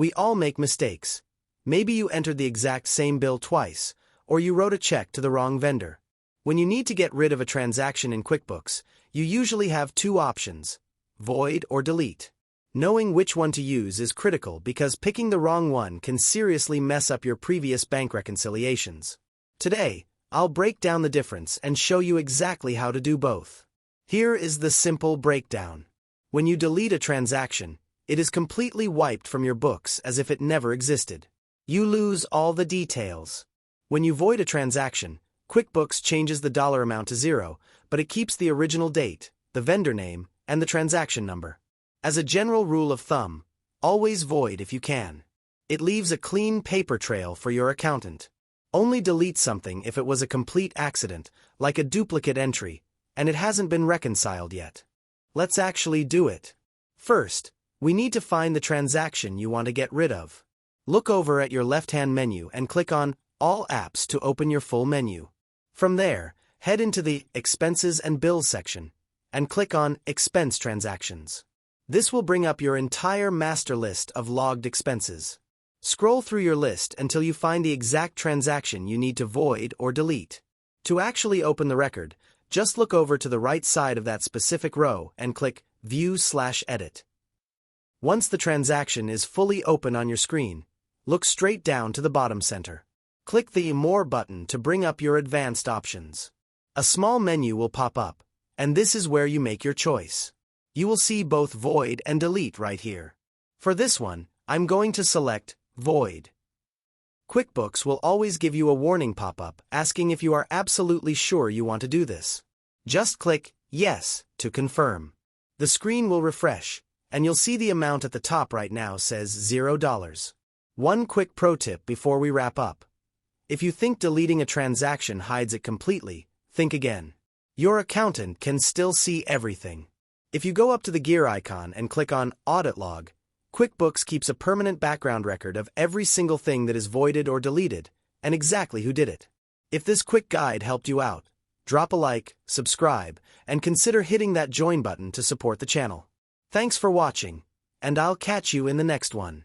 We all make mistakes. Maybe you entered the exact same bill twice, or you wrote a check to the wrong vendor. When you need to get rid of a transaction in QuickBooks, you usually have two options: void or delete. Knowing which one to use is critical because picking the wrong one can seriously mess up your previous bank reconciliations. Today, I'll break down the difference and show you exactly how to do both. Here is the simple breakdown. When you delete a transaction, it is completely wiped from your books as if it never existed. You lose all the details. When you void a transaction, QuickBooks changes the dollar amount to zero, but it keeps the original date, the vendor name, and the transaction number. As a general rule of thumb, always void if you can. It leaves a clean paper trail for your accountant. Only delete something if it was a complete accident, like a duplicate entry, and it hasn't been reconciled yet. Let's actually do it. First, we need to find the transaction you want to get rid of. Look over at your left-hand menu and click on All Apps to open your full menu. From there, head into the Expenses and Bills section, and click on Expense Transactions. This will bring up your entire master list of logged expenses. Scroll through your list until you find the exact transaction you need to void or delete. To actually open the record, just look over to the right side of that specific row and click View/Edit. Once the transaction is fully open on your screen, look straight down to the bottom center. Click the More button to bring up your advanced options. A small menu will pop up, and this is where you make your choice. You will see both void and delete right here. For this one, I'm going to select Void. QuickBooks will always give you a warning pop-up asking if you are absolutely sure you want to do this. Just click Yes to confirm. The screen will refresh, and you'll see the amount at the top right now says $0. One quick pro tip before we wrap up. If you think deleting a transaction hides it completely, think again. Your accountant can still see everything. If you go up to the gear icon and click on Audit Log, QuickBooks keeps a permanent background record of every single thing that is voided or deleted, and exactly who did it. If this quick guide helped you out, drop a like, subscribe, and consider hitting that join button to support the channel. Thanks for watching, and I'll catch you in the next one.